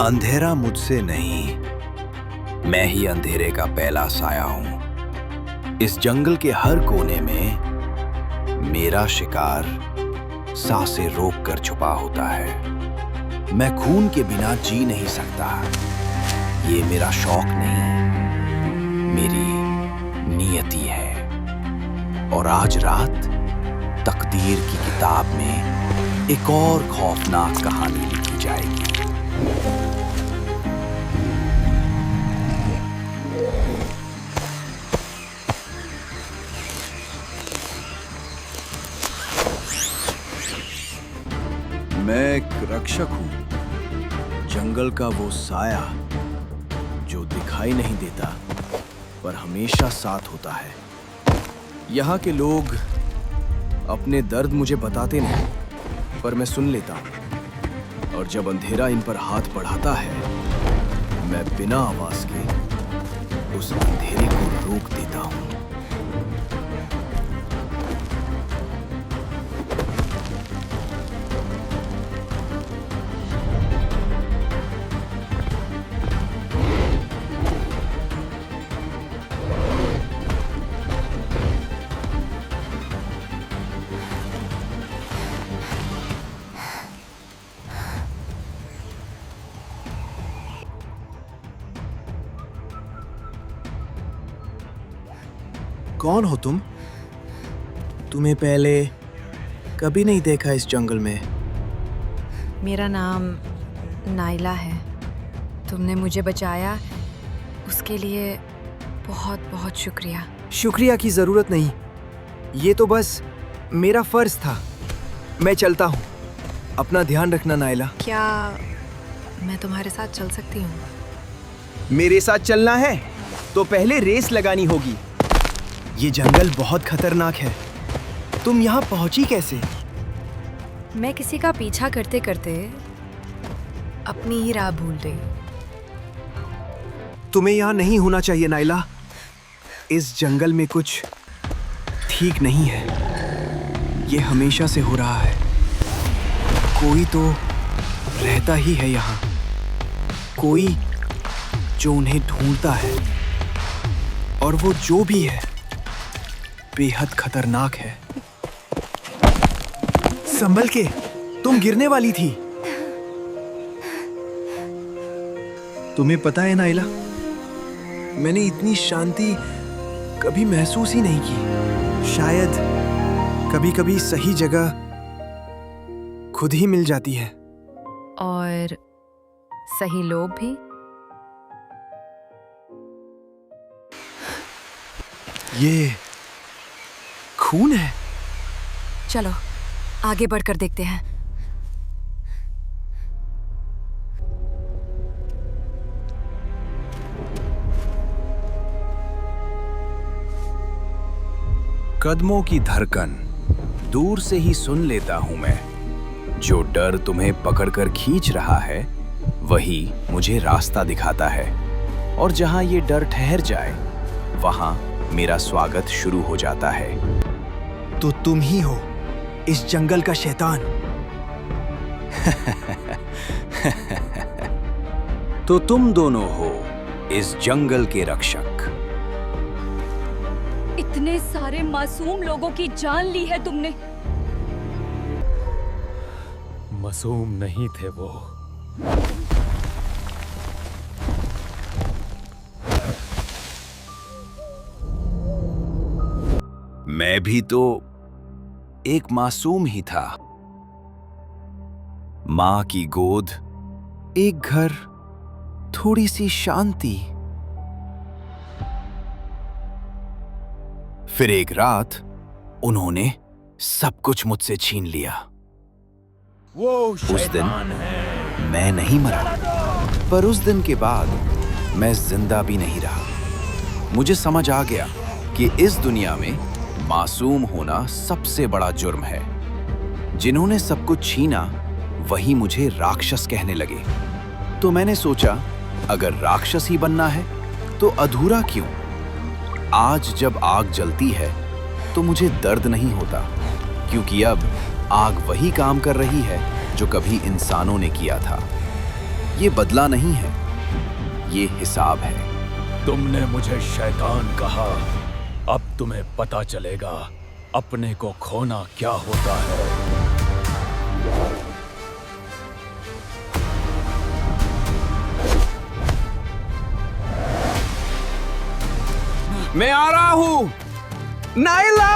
अंधेरा मुझसे नहीं, मैं ही अंधेरे का पहला साया हूं। इस जंगल के हर कोने में मेरा शिकार सांसें रोक कर छुपा होता है। मैं खून के बिना जी नहीं सकता। ये मेरा शौक नहीं, मेरी नियति है। और आज रात तकदीर की किताब में एक और खौफनाक कहानी लिखी जाएगी। मैं एक रक्षक हूं, जंगल का वो साया जो दिखाई नहीं देता पर हमेशा साथ होता है। यहाँ के लोग अपने दर्द मुझे बताते नहीं, पर मैं सुन लेता हूं। और जब अंधेरा इन पर हाथ बढ़ाता है, मैं बिना आवाज के उस अंधेरे को रोक देता हूं। कौन हो तुम? तुम्हें पहले कभी नहीं देखा इस जंगल में। मेरा नाम नाइला है। तुमने मुझे बचाया, उसके लिए बहुत बहुत शुक्रिया। शुक्रिया की जरूरत नहीं, ये तो बस मेरा फर्ज था। मैं चलता हूँ, अपना ध्यान रखना नाइला। क्या मैं तुम्हारे साथ चल सकती हूँ? मेरे साथ चलना है तो पहले रेस लगानी होगी। ये जंगल बहुत खतरनाक है। तुम यहाँ पहुंची कैसे? मैं किसी का पीछा करते करते अपनी ही राह भूल गई। तुम्हें यहाँ नहीं होना चाहिए नाइला। इस जंगल में कुछ ठीक नहीं है। ये हमेशा से हो रहा है। कोई तो रहता ही है यहाँ, कोई जो उन्हें ढूंढता है। और वो जो भी है बेहद खतरनाक है। संभल के, तुम गिरने वाली थी। तुम्हें पता है नाइला, मैंने इतनी शांति कभी महसूस ही नहीं की। शायद कभी-कभी सही जगह खुद ही मिल जाती है। और सही लोग भी। ये खून है। चलो आगे बढ़कर देखते हैं। कदमों की धड़कन दूर से ही सुन लेता हूं मैं। जो डर तुम्हें पकड़कर खींच रहा है, वही मुझे रास्ता दिखाता है। और जहां ये डर ठहर जाए, वहां मेरा स्वागत शुरू हो जाता है। तो तुम ही हो इस जंगल का शैतान। तो तुम दोनों हो इस जंगल के रक्षक। इतने सारे मासूम लोगों की जान ली है तुमने। मासूम नहीं थे वो। मैं भी तो एक मासूम ही था। मां की गोद, एक घर, थोड़ी सी शांति। फिर एक रात उन्होंने सब कुछ मुझसे छीन लिया। उस दिन मैं नहीं मरा, पर उस दिन के बाद मैं जिंदा भी नहीं रहा। मुझे समझ आ गया कि इस दुनिया में मासूम होना सबसे बड़ा जुर्म है। जिन्होंने सब कुछ छीना, वही मुझे राक्षस कहने लगे। तो मैंने सोचा, अगर राक्षस ही बनना है तो अधूरा क्यों? आज जब आग जलती है तो मुझे दर्द नहीं होता, क्योंकि अब आग वही काम कर रही है जो कभी इंसानों ने किया था। ये बदला नहीं है, ये हिसाब है। तुमने मुझे शैतान कहा, अब तुम्हें पता चलेगा अपने को खोना क्या होता है। मैं आ रहा हूं, नाइला।